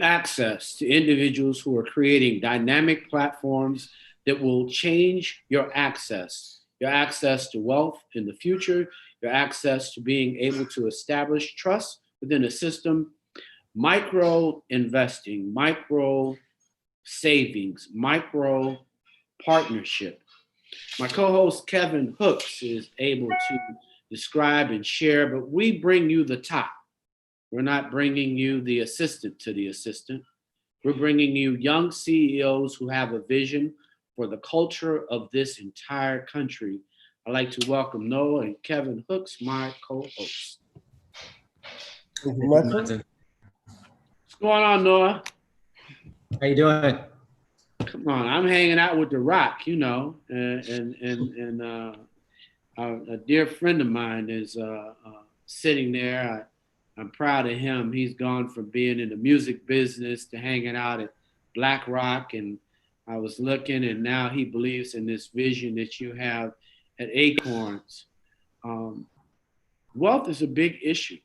access to individuals who are creating dynamic platforms that will change your access to wealth in the future, your access to being able to establish trust within a system, micro investing, micro savings, micro partnership. My co host Kevin Hooks is able to describe and share, but we bring you the top. We're not bringing you the assistant to the assistant. We're bringing you young CEOs who have a vision for the culture of this entire country. I'd like to welcome Noah and Kevin Hooks, my co hosts. Thank you, Michael. What's going on, Noah? How you doing? Come on, I'm hanging out with The Rock, a dear friend of mine is sitting there. I'm proud of him. He's gone from being in the music business to hanging out at Black Rock. And I was looking, and now he believes in this vision that you have at Acorns. Wealth is a big issue,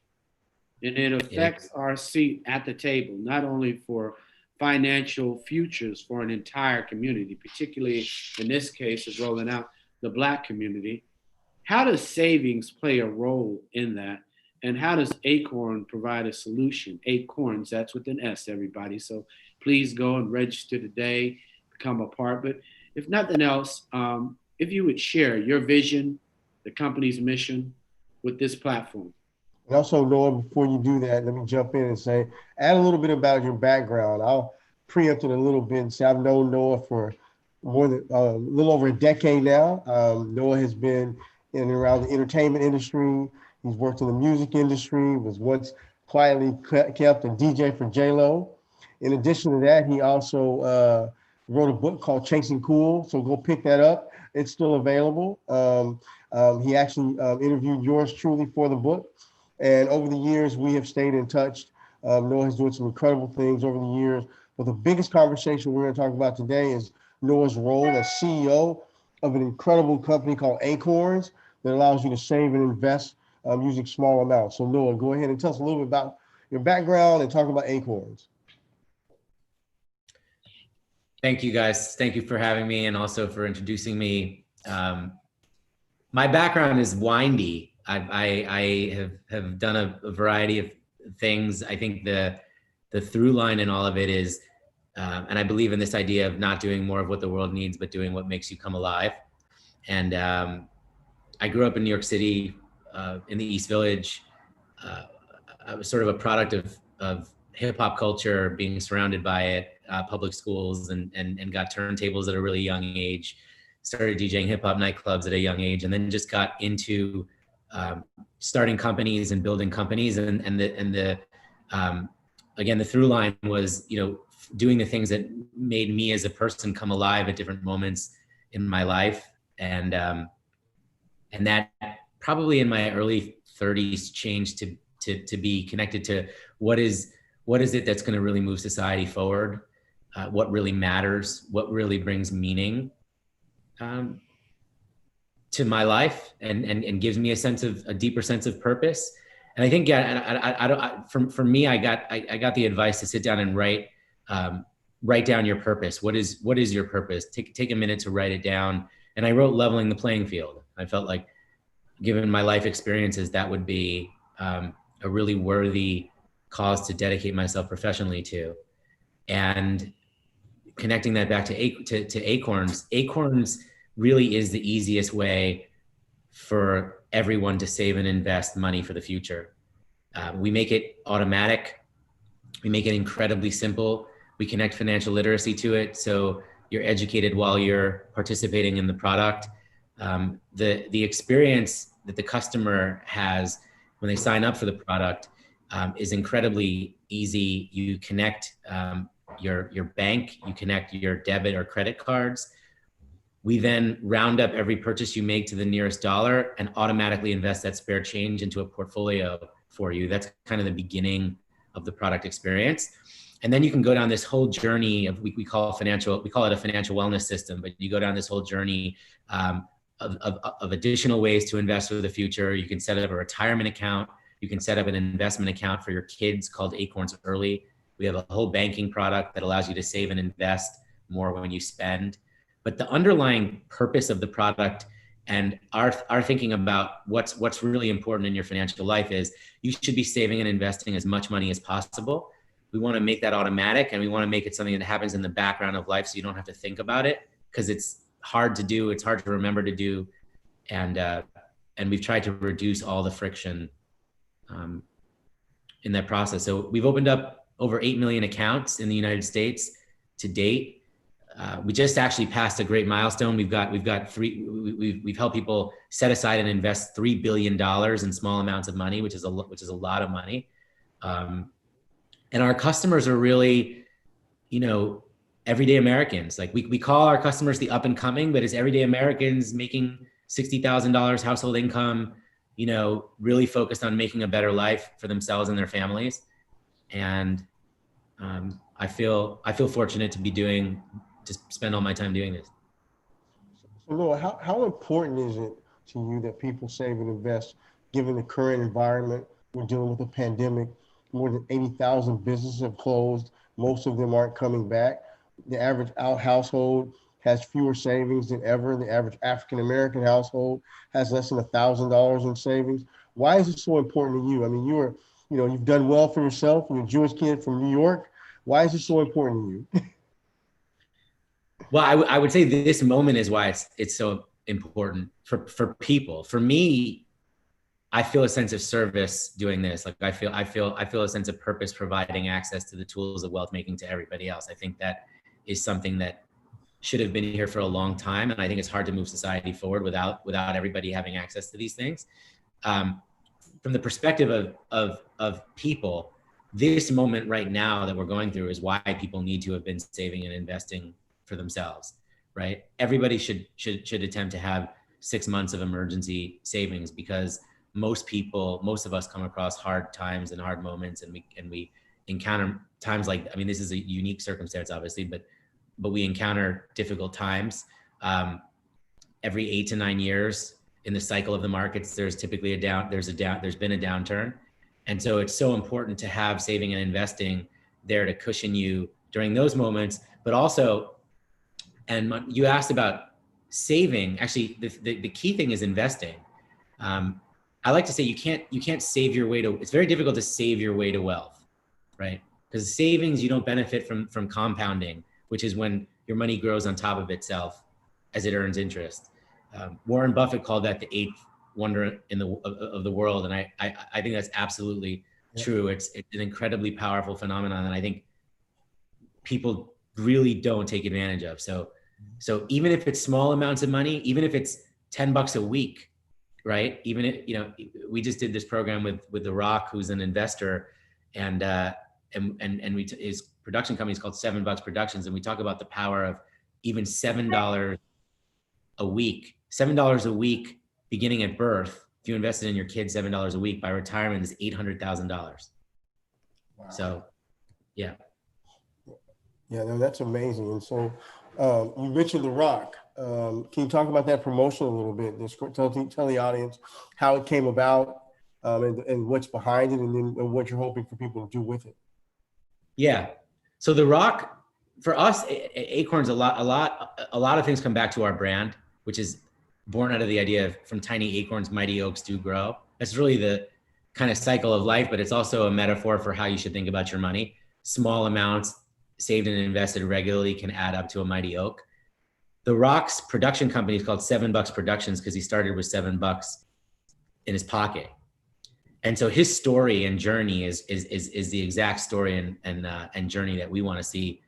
and it affects our seat at the table, not only for financial futures for an entire community, particularly in this case, is rolling out the Black community. How does savings play a role in that? And how does Acorn provide a solution? Acorns, that's with an S, everybody. So please go and register today, become a part. But if nothing else, if you would share your vision, the company's mission with this platform. And also, Noah, before you do that, let me jump in and say, add a little bit about your background. I'll preempt it a little bit and say I've known Noah for more than a little over a decade now. Noah has been in and around the entertainment industry. He's worked in the music industry, was once quietly kept a DJ for J-Lo. In addition to that, he also wrote a book called Chasing Cool. So go pick that up. It's still available. He actually interviewed yours truly for the book. And over the years, we have stayed in touch. Noah has doing some incredible things over the years. But the biggest conversation we're going to talk about today is Noah's role as CEO of an incredible company called Acorns that allows you to save and invest using small amounts. So Noah, go ahead and tell us a little bit about your background and talk about Acorns. Thank you, guys. Thank you for having me and also for introducing me. My background is windy. I have done a variety of things. I think the through line in all of it is, and I believe in this idea of not doing more of what the world needs, but doing what makes you come alive. And I grew up in New York City, in the East Village. I was sort of a product of hip hop culture, being surrounded by it, public schools, and got turntables at a really young age. Started DJing hip hop nightclubs at a young age, and then just got into starting companies and building companies. And the again, the through line was, doing the things that made me as a person come alive at different moments in my life. And that probably in my early 30s changed to be connected to what is it that's going to really move society forward, what really matters, what really brings meaning to my life, and gives me a deeper sense of purpose. And I think, for me, I got the advice to sit down and write down your purpose. What is your purpose? Take a minute to write it down. And I wrote leveling the playing field. I felt like, given my life experiences, that would be a really worthy cause to dedicate myself professionally to. And connecting that back to Acorns. Acorns really is the easiest way for everyone to save and invest money for the future. We make it automatic. We make it incredibly simple. We connect financial literacy to it, so you're educated while you're participating in the product. The experience that the customer has when they sign up for the product is incredibly easy. You connect your bank, you connect your debit or credit cards. We then round up every purchase you make to the nearest dollar and automatically invest that spare change into a portfolio for you. That's kind of the beginning of the product experience. And then you can go down this whole journey of, we call it a financial wellness system, but you go down this whole journey of additional ways to invest for the future. You can set up a retirement account. You can set up an investment account for your kids called Acorns Early, We have a whole banking product that allows you to save and invest more when you spend. But the underlying purpose of the product and our thinking about what's really important in your financial life is you should be saving and investing as much money as possible. We want to make that automatic, and we want to make it something that happens in the background of life so you don't have to think about it, because it's hard to do. It's hard to remember to do. And we've tried to reduce all the friction in that process. So we've opened up over 8 million accounts in the United States to date. We just actually passed a great milestone. We've helped people set aside and invest $3 billion in small amounts of money, which is a lot of money. And our customers are really, everyday Americans. Like we call our customers the up and coming, but it's everyday Americans making $60,000 household income, really focused on making a better life for themselves and their families. And I feel fortunate to spend all my time doing this. So Noah, how important is it to you that people save and invest, given the current environment? We're dealing with a pandemic. More than 80,000 businesses have closed. Most of them aren't coming back. The average household has fewer savings than ever. The average African-American household has less than $1,000 in savings. Why is it so important to you? I mean, you've done well for yourself. You're a Jewish kid from New York. Why is it so important to you? Well, I would say this moment is why it's so important for people. For me, I feel a sense of service doing this. Like I feel a sense of purpose providing access to the tools of wealth making to everybody else. I think that is something that should have been here for a long time, and I think it's hard to move society forward without everybody having access to these things. From the perspective of people, this moment right now that we're going through is why people need to have been saving and investing for themselves, right? Everybody should attempt to have 6 months of emergency savings, because most of us come across hard times and hard moments, and we encounter times like, I mean, this is a unique circumstance, obviously, but we encounter difficult times. Every 8 to 9 years in the cycle of the markets, there's typically there's been a downturn. And so it's so important to have saving and investing there to cushion you during those moments. But also, and you asked about saving, actually the key thing is investing. I like to say you can't save your way to, it's very difficult to save your way to wealth, right? Because savings, you don't benefit from compounding, which is when your money grows on top of itself as it earns interest. Warren Buffett called that the eighth wonder of the world. And I think that's absolutely true. It's an incredibly powerful phenomenon. And I think people really don't take advantage of. So even if it's small amounts of money, even if it's $10 a week, right? Even if, we just did this program with The Rock, who's an investor, and his production company is called $7 Productions. And we talk about the power of even $7 a week, beginning at birth. If you invested in your kid $7 a week, by retirement is $800,000. Wow. So, yeah. Yeah, no, that's amazing. And so you mentioned The Rock. Can you talk about that promotion a little bit? Tell the audience how it came about, and what's behind it, and what you're hoping for people to do with it. Yeah. So The Rock, for us, Acorns, a lot of things come back to our brand, which is born out of the idea of from tiny acorns, mighty oaks do grow. That's really the kind of cycle of life, but it's also a metaphor for how you should think about your money. Small amounts saved and invested regularly can add up to a mighty oak. The Rock's production company is called $7 Productions because he started with $7 in his pocket. And so his story and journey is the exact story and journey that we want to see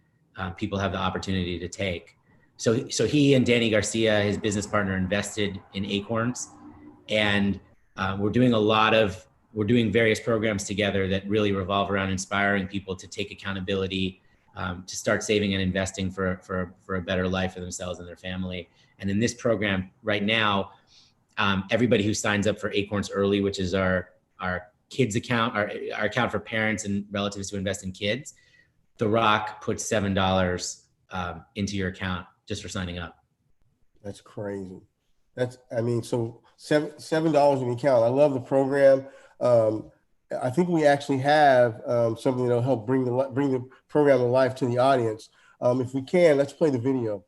people have the opportunity to take. So he and Danny Garcia, his business partner, invested in Acorns, and we're doing various programs together that really revolve around inspiring people to take accountability, to start saving and investing for a better life for themselves and their family. And in this program right now, everybody who signs up for Acorns Early, which is our kids account, our account for parents and relatives who invest in kids, The Rock puts $7 into your account just for signing up. That's crazy. So $7 in the account. I love the program. I think we actually have something that'll help bring the program to life to the audience. If we can, let's play the video.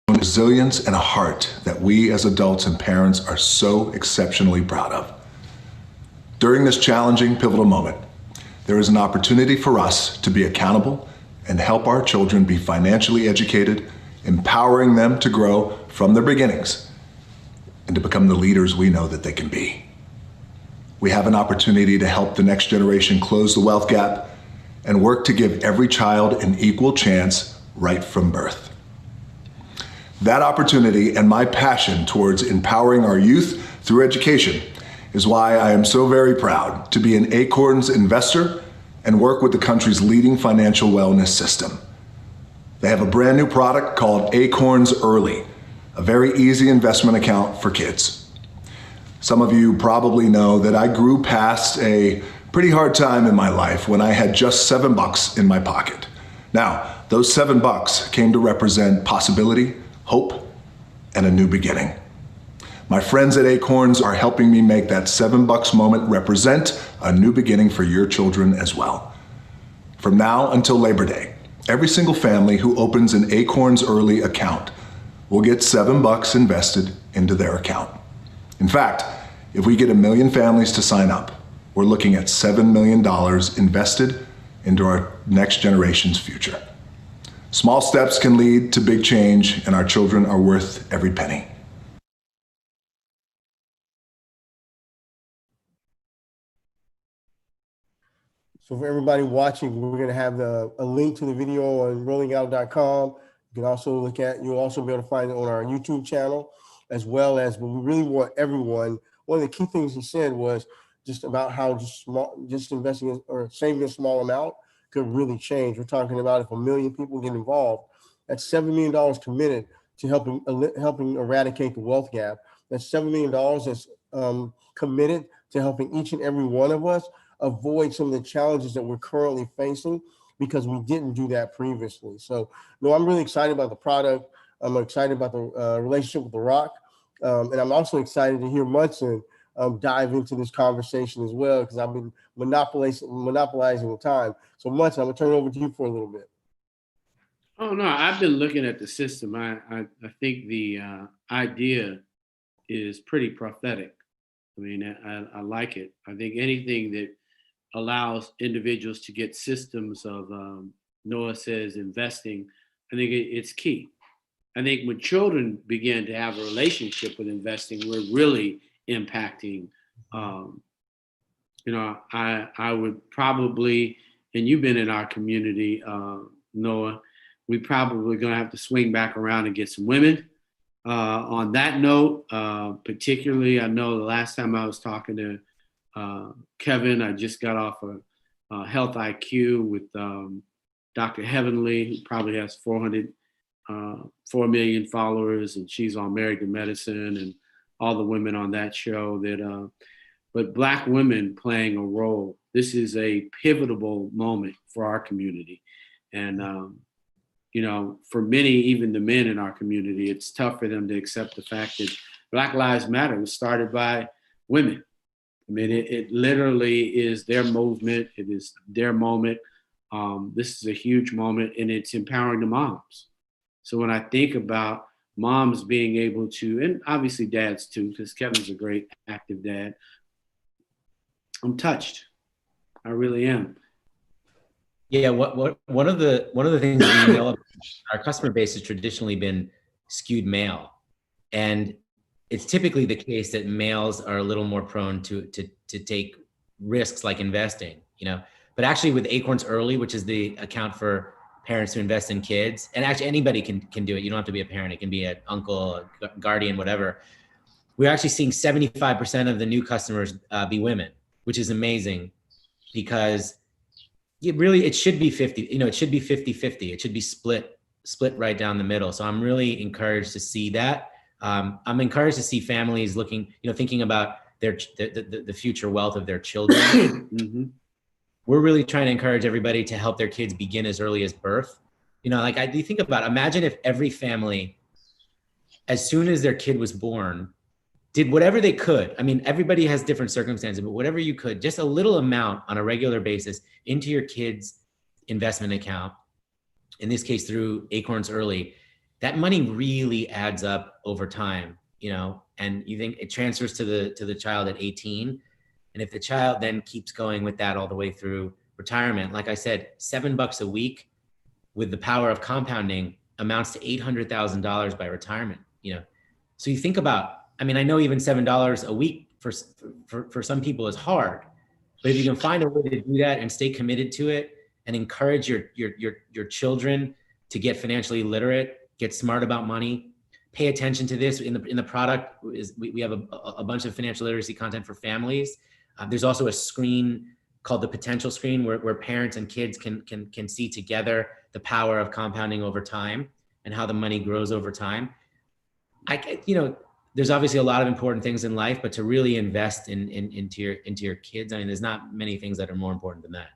Resilience and a heart that we as adults and parents are so exceptionally proud of. During this challenging, pivotal moment, there is an opportunity for us to be accountable and help our children be financially educated, empowering them to grow from their beginnings and to become the leaders we know that they can be. We have an opportunity to help the next generation close the wealth gap and work to give every child an equal chance right from birth. That opportunity and my passion towards empowering our youth through education is why I am so very proud to be an Acorns investor and work with the country's leading financial wellness system. They have a brand new product called Acorns Early, a very easy investment account for kids. Some of you probably know that I grew past a pretty hard time in my life when I had just $7 in my pocket. Now, those $7 came to represent possibility, hope, and a new beginning. My friends at Acorns are helping me make that $7 moment represent a new beginning for your children as well. From now until Labor Day, every single family who opens an Acorns Early account will get $7 invested into their account. In fact, if we get 1 million families to sign up, we're looking at $7 million invested into our next generation's future. Small steps can lead to big change, and our children are worth every penny. So for everybody watching, we're going to have a link to the video on rollingout.com. You can also you'll also be able to find it on our YouTube channel, as well as, but we really want everyone. One of the key things he said was just about how just investing or saving a small amount could really change. We're talking about if 1 million people get involved, that's $7 million committed to helping eradicate the wealth gap. That's $7 million that's committed to helping each and every one of us avoid some of the challenges that we're currently facing because we didn't do that previously. So, no, I'm really excited about the product. I'm excited about the relationship with The Rock. And I'm also excited to hear Munson dive into this conversation as well, because I've been monopolizing the time. So Munson, I'm gonna turn it over to you for a little bit. Oh no, I've been looking at the system. I think the idea is pretty prophetic. I mean, I like it. I think anything that allows individuals to get systems of, Noah says, investing, I think it's key. I think when children begin to have a relationship with investing, we're really impacting. I would probably, and you've been in our community, Noah, we probably gonna have to swing back around and get some women. On that note, particularly, I know the last time I was talking to Kevin, I just got off a Health IQ with Dr. Heavenly, who probably has 4 million followers, and she's on Married to Medicine and all the women on that show but Black women playing a role. This is a pivotal moment for our community. And, for many, even the men in our community, it's tough for them to accept the fact that Black Lives Matter was started by women. I mean, it literally is their movement. It is their moment. This is a huge moment, and it's empowering the moms. So when I think about moms being able to, and obviously dads too, because Kevin's a great active dad, I'm touched. I really am. Yeah, one of the things we know about our customer base has traditionally been skewed male, and it's typically the case that males are a little more prone to take risks like investing, But actually, with Acorns Early, which is the account for parents to invest in kids, and actually anybody can do it. You don't have to be a parent; it can be an uncle, a guardian, whatever. We're actually seeing 75% of the new customers be women, which is amazing, because it should be 50, it should be 50-50. It should be split right down the middle. So I'm really encouraged to see that. I'm encouraged to see families thinking about the future wealth of their children. Mm-hmm. We're really trying to encourage everybody to help their kids begin as early as birth. Like I do think about, imagine if every family, as soon as their kid was born, did whatever they could. I mean, everybody has different circumstances, but whatever you could, just a little amount on a regular basis into your kid's investment account, in this case through Acorns Early, that money really adds up over time, and you think it transfers to the child at 18. And if the child then keeps going with that all the way through retirement, like I said, $7 a week with the power of compounding amounts to $800,000 by retirement, So you think about, I mean, I know even $7 a week for some people is hard, but if you can find a way to do that and stay committed to it and encourage your children to get financially literate, get smart about money, pay attention to this in the product. We have a bunch of financial literacy content for families. There's also a screen called the potential screen where parents and kids can see together the power of compounding over time and how the money grows over time. There's obviously a lot of important things in life, but to really invest into your kids, I mean, there's not many things that are more important than that.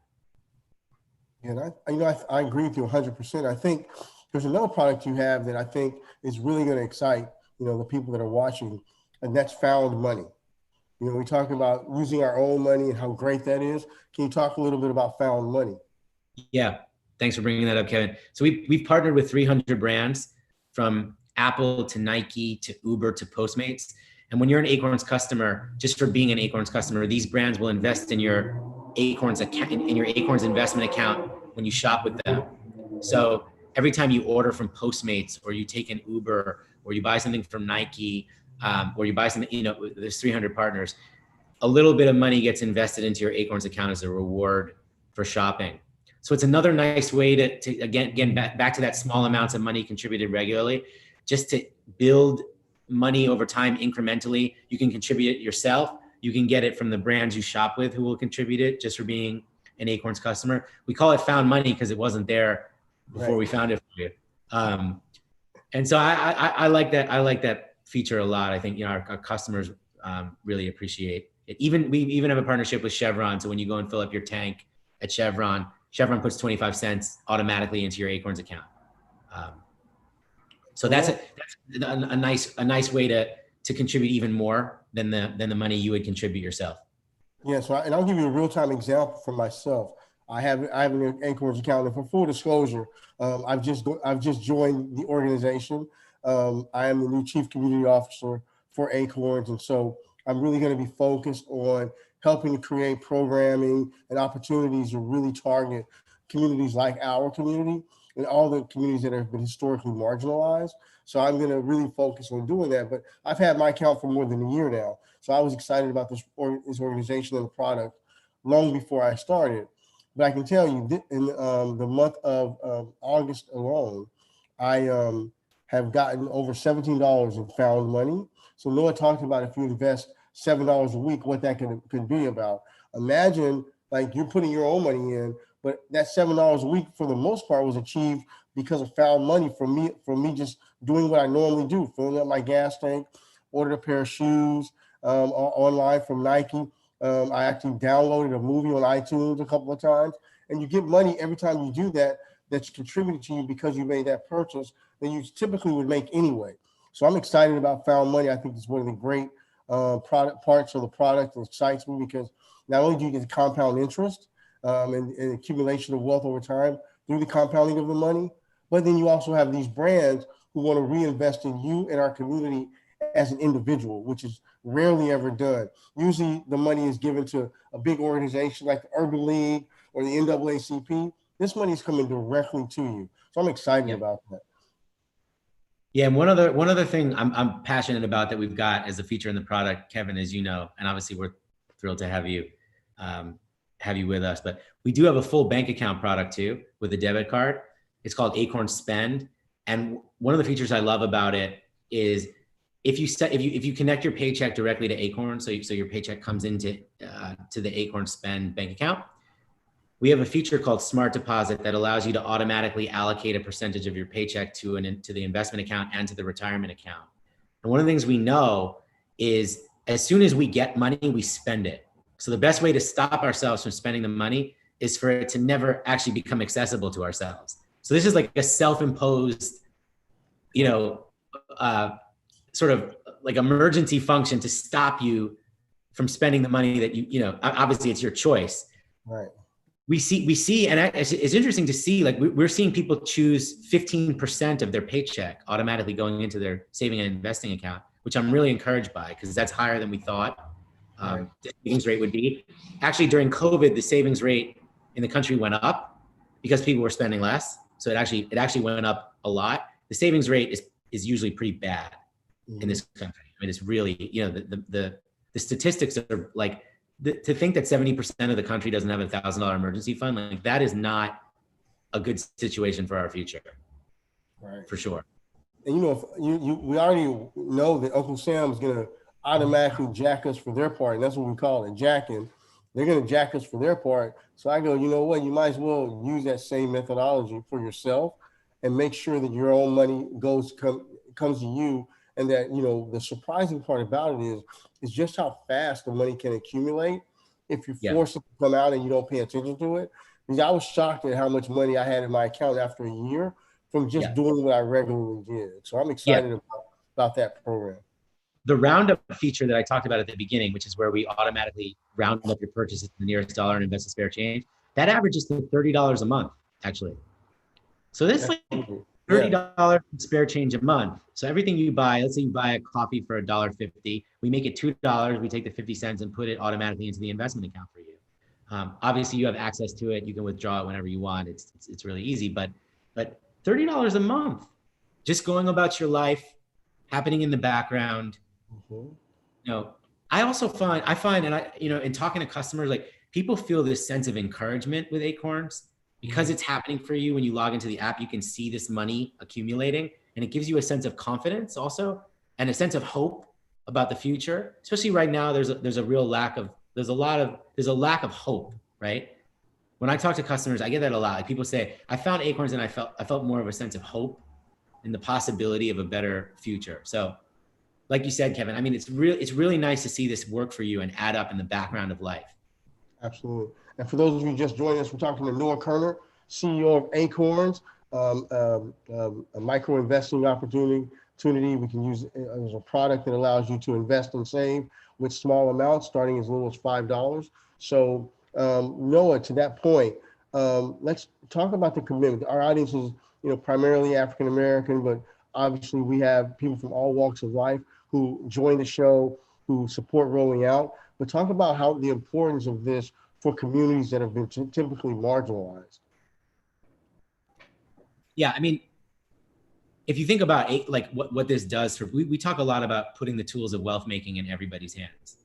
Yeah, and I agree with you 100%. I think there's another product you have that I think is really going to excite, the people that are watching, and that's Found Money. We talk about using our own money and how great that is. Can you talk a little bit about Found Money? Yeah, thanks for bringing that up, Kevin. So we've partnered with 300 brands, from Apple to Nike to Uber to Postmates. And when you're an Acorns customer, just for being an Acorns customer, these brands will invest in your Acorns account, in your Acorns investment account when you shop with them. So every time you order from Postmates, or you take an Uber, or you buy something from Nike, or you buy something, there's 300 partners, a little bit of money gets invested into your Acorns account as a reward for shopping. So it's another nice way to again back to that small amounts of money contributed regularly, just to build money over time incrementally. You can contribute it yourself. You can get it from the brands you shop with, who will contribute it just for being an Acorns customer. We call it Found Money because it wasn't there before we found it for you. And so I like that. I like that feature a lot. I think our customers really appreciate it. We even have a partnership with Chevron. So when you go and fill up your tank at Chevron puts 25 cents automatically into your Acorns account. So that's a nice way to contribute even more than the money you would contribute yourself. Yeah, so and I'll give you a real-time example for myself. I have an Acorns account, and for full disclosure, I've just joined the organization. I am the new Chief Community Officer for Acorns, and so I'm really going to be focused on helping to create programming and opportunities to really target communities like our community and all the communities that have been historically marginalized. So I'm going to really focus on doing that. But I've had my account for more than a year now. So I was excited about this organization and the product long before I started. But I can tell you, in the month of August alone, I have gotten over $17 in Found Money. So Noah talked about, if you invest $7 a week, what that could be about. Imagine, like, you're putting your own money in, but that $7 a week, for the most part, was achieved because of Found Money from me just doing what I normally do, filling up my gas tank, ordered a pair of shoes online from Nike. I actually downloaded a movie on iTunes a couple of times, and you get money every time you do that, that's contributed to you because you made that purchase that you typically would make anyway. So I'm excited about Found Money. I think it's one of the great parts of the product that excites me, because not only do you get the compound interest and accumulation of wealth over time through the compounding of the money, but then you also have these brands who want to reinvest in you and our community as an individual, which is rarely ever done. Usually the money is given to a big organization like the Urban League or the NAACP. This money is coming directly to you. So I'm excited about that. Yeah, and one other thing I'm passionate about that we've got as a feature in the product, Kevin, as you know, and obviously we're thrilled to have you with us, but we do have a full bank account product too with a debit card. It's called Acorns Spend, and one of the features I love about it is if you connect your paycheck directly to Acorns, so your paycheck comes into to the Acorns Spend bank account, we have a feature called Smart Deposit that allows you to automatically allocate a percentage of your paycheck to the investment account and to the retirement account. And one of the things we know is as soon as we get money, we spend it. So the best way to stop ourselves from spending the money is for it to never actually become accessible to ourselves. So this is like a self-imposed, sort of like emergency function to stop you from spending the money that obviously it's your choice. Right. We see, and it's interesting to see, like we're seeing people choose 15% of their paycheck automatically going into their saving and investing account, which I'm really encouraged by, because that's higher than we thought the savings rate would be. Actually, during COVID, the savings rate in the country went up because people were spending less. So it actually went up a lot. The savings rate is usually pretty bad in this country. I mean, it's really, the statistics are like, to think that 70% of the country doesn't have $1,000 emergency fund, like that is not a good situation for our future. Right. For sure. And we already know that Uncle Sam is going to automatically jack us for their part. And that's what we call it, jacking. They're going to jack us for their part. So I go, you know what? You might as well use that same methodology for yourself and make sure that your own money comes to you. And that, the surprising part about it is just how fast the money can accumulate if you force it to come out and you don't pay attention to it. Because I was shocked at how much money I had in my account after a year from just doing what I regularly did. So I'm excited about that program. The roundup feature that I talked about at the beginning, which is where we automatically round up your purchases to the nearest dollar and invest in spare change, that averages to $30 a month, actually. So this like $30 spare change a month. So everything you buy, let's say you buy a coffee for $1.50, we make it $2, we take the 50 cents and put it automatically into the investment account for you. Obviously you have access to it. You can withdraw it whenever you want. It's really easy, but $30 a month, just going about your life, happening in the background. I find, and in talking to customers, like people feel this sense of encouragement with Acorns because it's happening for you. When you log into the app, you can see this money accumulating, and it gives you a sense of confidence also, and a sense of hope about the future. Especially right now, there's a lack of hope, right? When I talk to customers, I get that a lot. Like people say, I found Acorns and I felt more of a sense of hope and the possibility of a better future. So like you said, Kevin, I mean, it's really nice to see this work for you and add up in the background of life. Absolutely. And for those of you just joining us, we're talking to Noah Kerner, CEO of Acorns, a micro investing opportunity we can use as a product that allows you to invest and save with small amounts, starting as little as $5. So Noah, to that point, let's talk about the commitment. Our audience is, primarily African American, but obviously we have people from all walks of life who join the show, who support Rolling Out. But talk about how the importance of this for communities that have been typically marginalized. Yeah, I mean, if you think about like what this does for, we talk a lot about putting the tools of wealth making in everybody's hands.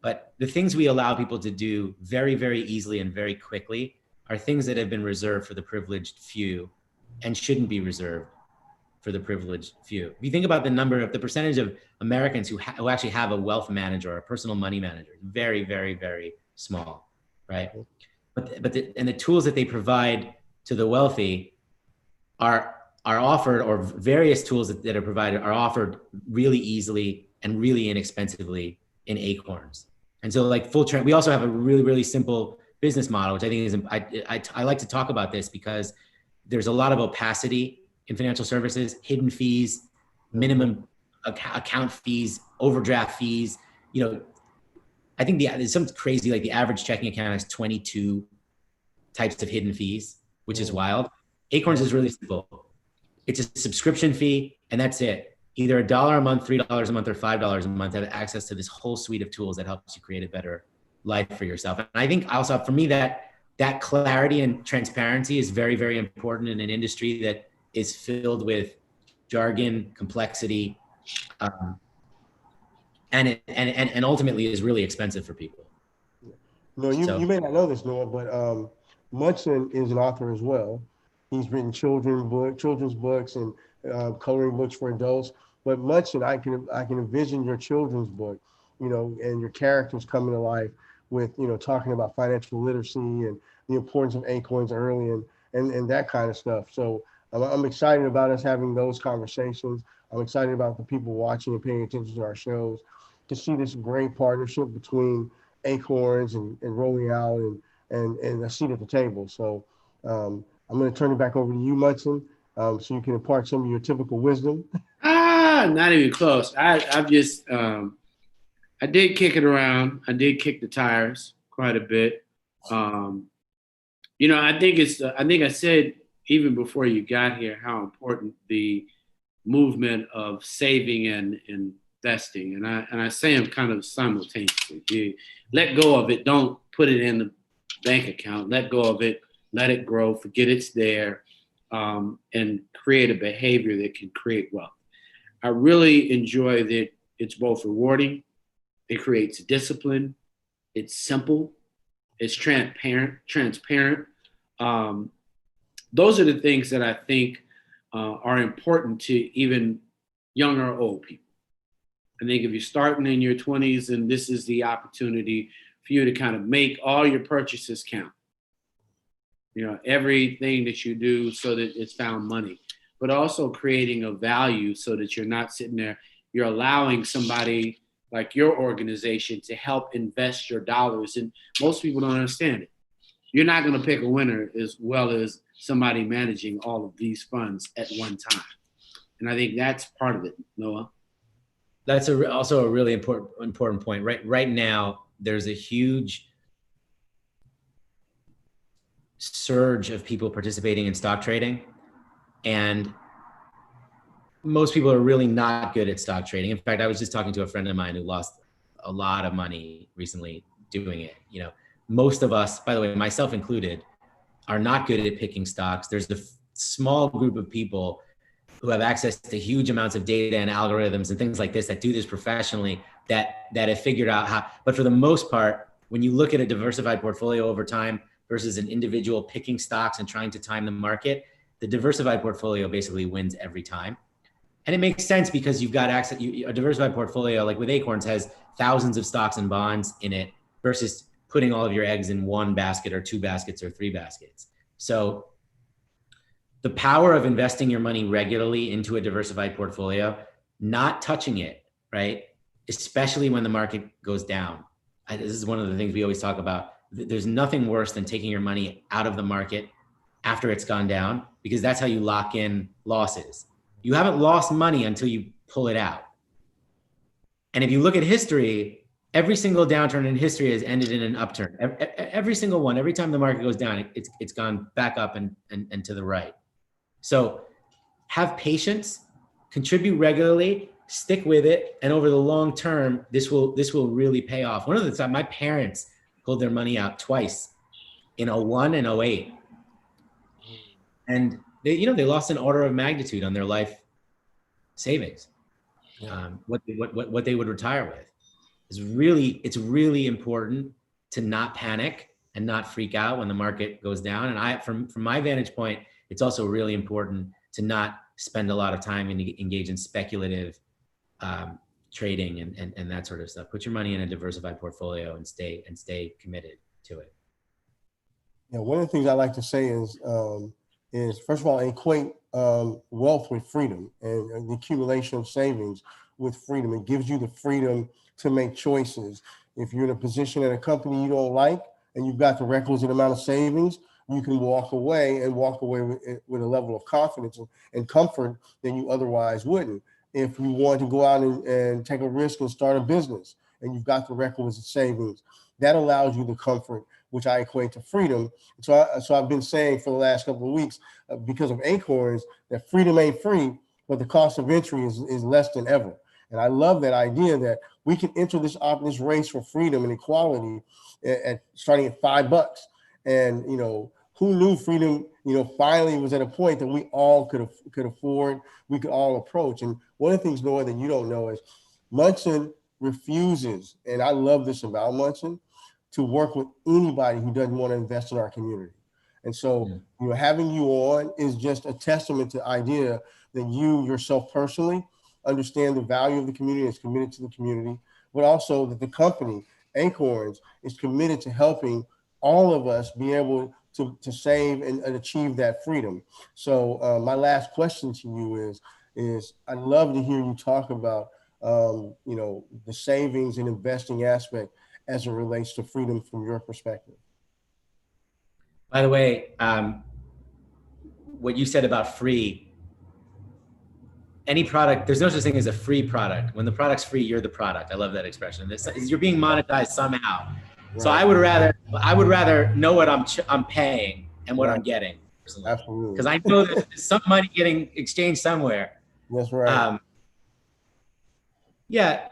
But the things we allow people to do very, very easily and very quickly are things that have been reserved for the privileged few and shouldn't be reserved for the privileged few. If you think about the percentage of Americans who actually have a wealth manager or a personal money manager, very, very, very small, right? But the tools that they provide to the wealthy are offered, or various tools that are provided are offered really easily and really inexpensively in Acorns. And so like we also have a really, really simple business model, which I think is, I like to talk about this because there's a lot of opacity in financial services, hidden fees, minimum account fees, overdraft fees. I think there's something crazy, like the average checking account has 22 types of hidden fees, which is wild. Acorns is really simple. It's a subscription fee, and that's it. Either $1 a month, $3 a month, or $5 a month, have access to this whole suite of tools that helps you create a better life for yourself. And I think also for me that clarity and transparency is very, very important in an industry that is filled with jargon, complexity, and ultimately is really expensive for people. No, you may not know this, Noah, but Munson is an author as well. He's written children's books and coloring books for adults. But Munson, I can envision your children's book, and your characters coming to life with, talking about financial literacy and the importance of Acorns early and that kind of stuff. So I'm excited about us having those conversations. I'm excited about the people watching and paying attention to our shows. to see this great partnership between Acorns and Royale and a seat at the table. So I'm going to turn it back over to you, Munson, so you can impart some of your typical wisdom. Not even close. I've just I did kick it around. I did kick the tires quite a bit. I think I think I said even before you got here how important the movement of saving and investing, and I say them kind of simultaneously. You let go of it. Don't put it in the bank account. Let go of it. Let it grow. Forget it's there, and create a behavior that can create wealth. I really enjoy that it's both rewarding, it creates discipline, it's simple, it's transparent. Those are the things that I think are important to even young or old people. I think if you're starting in your 20s, and this is the opportunity for you to kind of make all your purchases count. Everything that you do so that it's found money, but also creating a value so that you're not sitting there, you're allowing somebody like your organization to help invest your dollars. And most people don't understand it. You're not going to pick a winner as well as somebody managing all of these funds at one time. And I think that's part of it, Noah. That's also a really important point. Right now, there's a huge surge of people participating in stock trading, and most people are really not good at stock trading. In fact, I was just talking to a friend of mine who lost a lot of money recently doing it. Most of us, by the way, myself included, are not good at picking stocks. There's a small group of people who have access to huge amounts of data and algorithms and things like this that do this professionally, that have figured out how. But for the most part, when you look at a diversified portfolio over time versus an individual picking stocks and trying to time the market, the diversified portfolio basically wins every time. And it makes sense because you've got access. A diversified portfolio, like with Acorns, has thousands of stocks and bonds in it versus putting all of your eggs in one basket or two baskets or three baskets. So the power of investing your money regularly into a diversified portfolio, not touching it, right? Especially when the market goes down. This is one of the things we always talk about. There's nothing worse than taking your money out of the market after it's gone down, because that's how you lock in losses. You haven't lost money until you pull it out. And if you look at history, every single downturn in history has ended in an upturn. Every single one, every time the market goes down, it's gone back up and to the right. So have patience, contribute regularly, stick with it. And over the long term, this will really pay off. One of the times my parents pulled their money out twice in 01 and 08. And they lost an order of magnitude on their life savings. Yeah. What they would retire with. It's really important to not panic and not freak out when the market goes down. And from my vantage point, it's also really important to not spend a lot of time and engage in speculative trading and that sort of stuff. Put your money in a diversified portfolio and stay committed to it. Yeah, one of the things I like to say is first of all, equate wealth with freedom and the accumulation of savings with freedom. It gives you the freedom to make choices. If you're in a position at a company you don't like and you've got the requisite amount of savings, you can walk away with a level of confidence and comfort that you otherwise wouldn't. If you want to go out and take a risk and start a business and you've got the requisite savings, that allows you the comfort, which I equate to freedom. So I've been saying for the last couple of weeks, because of Acorns, that freedom ain't free, but the cost of entry is less than ever. And I love that idea that we can enter this race for freedom and equality at starting at $5. And, who knew freedom, finally was at a point that we all could afford, we could all approach. And one of the things, Noah, that you don't know is Munson refuses, and I love this about Munson, to work with anybody who doesn't want to invest in our community. And so, having you on is just a testament to the idea that you yourself personally understand the value of the community, is committed to the community, but also that the company, Acorns, is committed to helping all of us be able to save and achieve that freedom. So my last question to you is I'd love to hear you talk about the savings and investing aspect as it relates to freedom from your perspective. By the way, what you said about free, any product, there's no such thing as a free product. When the product's free, you're the product. I love that expression. You're being monetized somehow. Right. So I would rather know what I'm paying and what I'm getting personally. Absolutely. Because I know that there's some money getting exchanged somewhere. That's right. Yeah.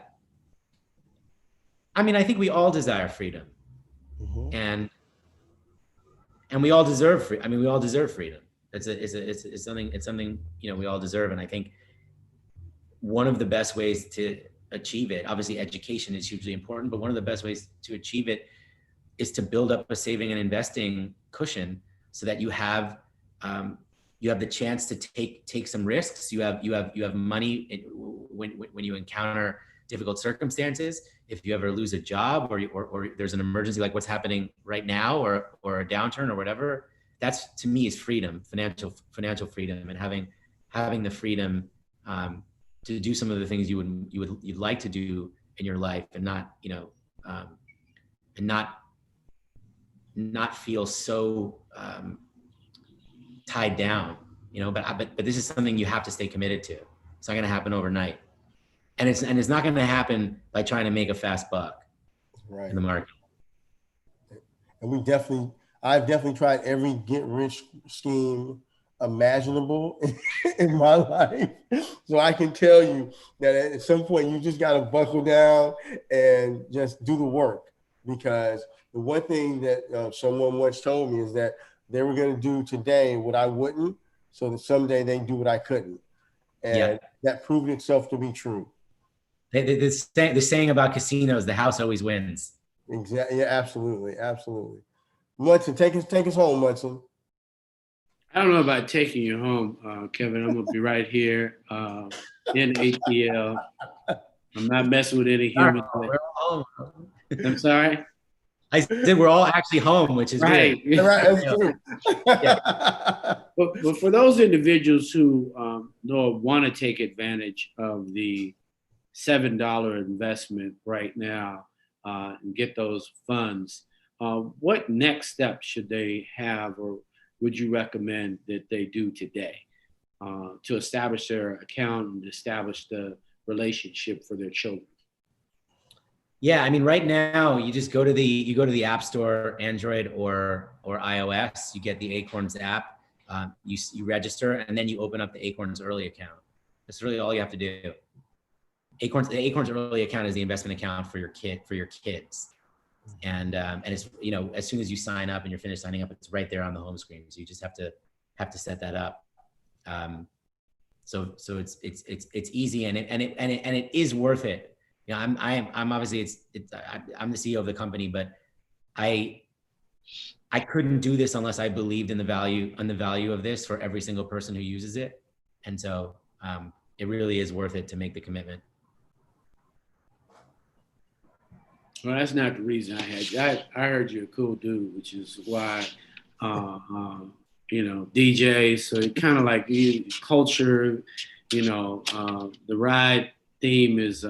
I mean, I think we all desire freedom, and we all deserve free. I mean, we all deserve freedom. It's something we all deserve, and I think one of the best ways to achieve it, obviously education is hugely important, but one of the best ways to achieve it is to build up a saving and investing cushion so that you have the chance to take some risks. You have money when you encounter difficult circumstances. If you ever lose a job or there's an emergency like what's happening right now or a downturn or whatever, that's, to me, is freedom, financial freedom, and having the freedom to do some of the things you'd like to do in your life, and not feel so tied down, but this is something you have to stay committed to. It's not going to happen overnight, and it's not going to happen by trying to make a fast buck in the market. And I've definitely tried every get rich scheme imaginable in my life. So I can tell you that at some point you just got to buckle down and just do the work, because the one thing that someone once told me is that they were going to do today what I wouldn't, so that someday they do what I couldn't. And that proved itself to be true. The saying about casinos, the house always wins. Exactly. Yeah, absolutely. Absolutely. Munson, take us home, Munson. I don't know about taking you home, Kevin. I'm going to be right here in ATL. I'm not messing with any humans. I'm sorry? I said we're all actually home, which is right. Good. Right, that's true. But for those individuals who want to take advantage of the $7 investment right now and get those funds, what next steps should they have, or would you recommend that they do today to establish their account and establish the relationship for their children? Yeah, I mean, right now you just go to the App Store, Android or iOS. You get the Acorns app. You register, and then you open up the Acorns early account. That's really all you have to do. The Acorns early account is the investment account for your kids, and it's as soon as you sign up and you're finished signing up, it's right there on the home screen. So you just have to set that up. So it's easy, and it is worth it. I'm obviously I'm the CEO of the company, but I couldn't do this unless I believed in the value of this for every single person who uses it. And so it really is worth it to make the commitment. Well, that's not the reason I had you. I heard you're a cool dude, which is why, DJ. So it kind of like culture, the ride theme is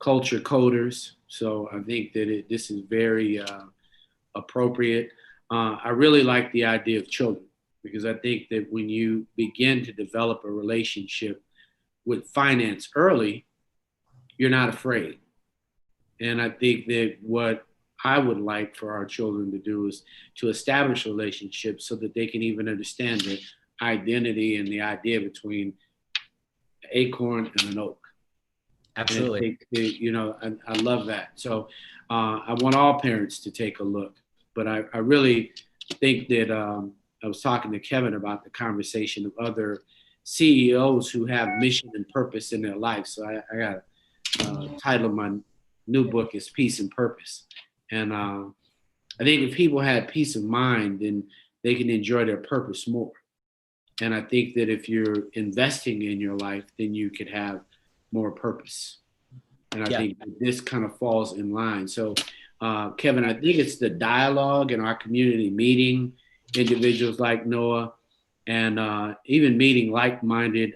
culture coders. So I think that this is very appropriate. I really like the idea of children, because I think that when you begin to develop a relationship with finance early, you're not afraid. And I think that what I would like for our children to do is to establish relationships so that they can even understand the identity and the idea between an acorn and an oak. Absolutely. I love that. So I want all parents to take a look. But I really think that I was talking to Kevin about the conversation of other CEOs who have mission and purpose in their life. So I got a title of my new book is Peace and Purpose. And I think if people had peace of mind, then they can enjoy their purpose more. And I think that if you're investing in your life, then you could have more purpose. And I think that this kind of falls in line. So, Kevin, I think it's the dialogue in our community, meeting individuals like Noah, and even meeting like-minded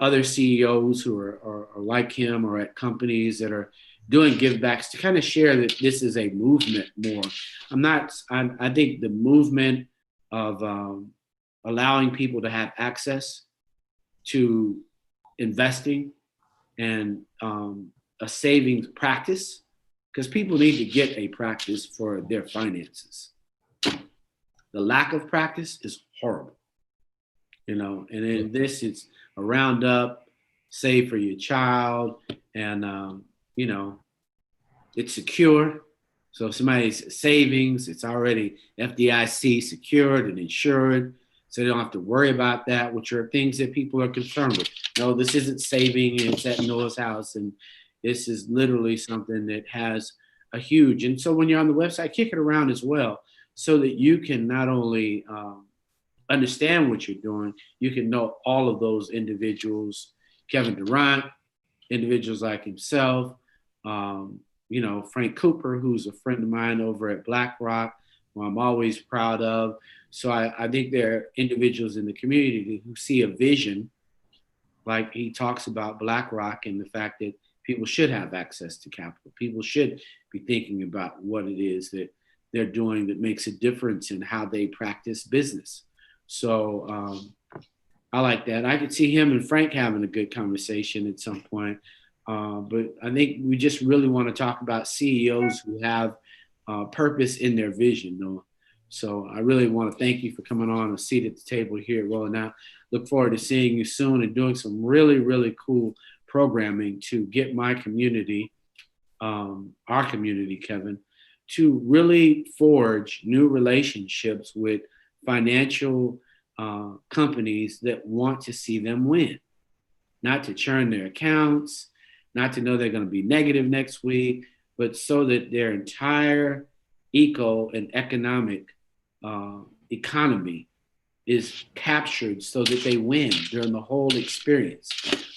other CEOs who are like him or at companies that are doing give backs to kind of share that this is a movement more. I think the movement of allowing people to have access to investing and a savings practice, because people need to get a practice for their finances. The lack of practice is horrible, and in this, it's a roundup, save for your child, and it's secure. So if somebody's savings, it's already FDIC secured and insured, so they don't have to worry about that, which are things that people are concerned with. No, this isn't saving, it's at Noah's house, and this is literally something that has a huge. And so when you're on the website, kick it around as well, so that you can not only understand what you're doing, you can know all of those individuals, Kevin Durant, individuals like himself, Frank Cooper, who's a friend of mine over at BlackRock, who I'm always proud of. So I think there are individuals in the community who see a vision, like he talks about BlackRock and the fact that people should have access to capital. People should be thinking about what it is that they're doing that makes a difference in how they practice business. So I like that. I could see him and Frank having a good conversation at some point. But I think we just really want to talk about CEOs who have purpose in their vision, Noah. So I really want to thank you for coming on a seat at the table here at Rolling Out. Look forward to seeing you soon and doing some really, really cool programming to get my community, our community, Kevin, to really forge new relationships with financial companies that want to see them win, not to churn their accounts, not to know they're going to be negative next week, but so that their entire eco and economic economy is captured so that they win during the whole experience,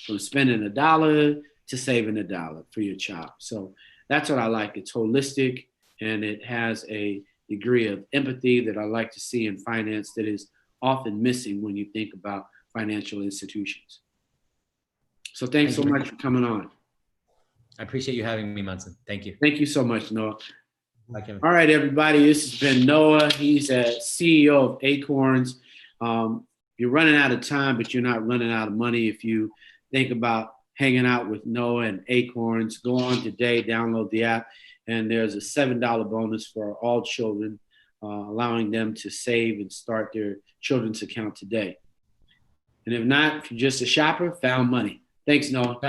from spending $1 to saving $1 for your child. So that's what I like. It's holistic, and it has a degree of empathy that I like to see in finance that is often missing when you think about financial institutions. So thanks so much for coming on. I appreciate you having me, Munson. Thank you. Thank you so much, Noah. Bye, Kevin. All right, everybody. This has been Noah. He's a CEO of Acorns. You're running out of time, but you're not running out of money. If you think about hanging out with Noah and Acorns, go on today, download the app, and there's a $7 bonus for all children, allowing them to save and start their children's account today. And if not, if you're just a shopper, found money. Thanks, Noah.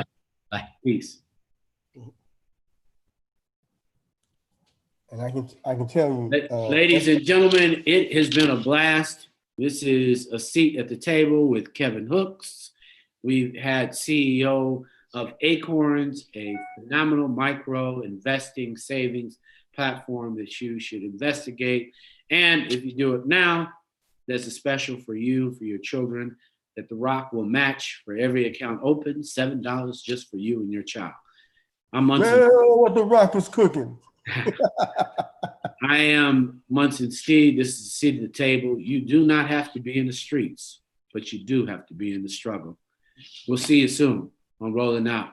Bye. Peace. And I can tell you, ladies and gentlemen, it has been a blast. This is a seat at the table with Kevin Hooks. We've had CEO of Acorns, a phenomenal micro investing savings platform that you should investigate. And if you do it now, there's a special for you, for your children, that The Rock will match for every account open, $7 just for you and your child. I'm Munson. Well, what The Rock was cooking. I am Munson Steve. This is the seat at the table. You do not have to be in the streets, but you do have to be in the struggle. We'll see you soon on Rolling Out.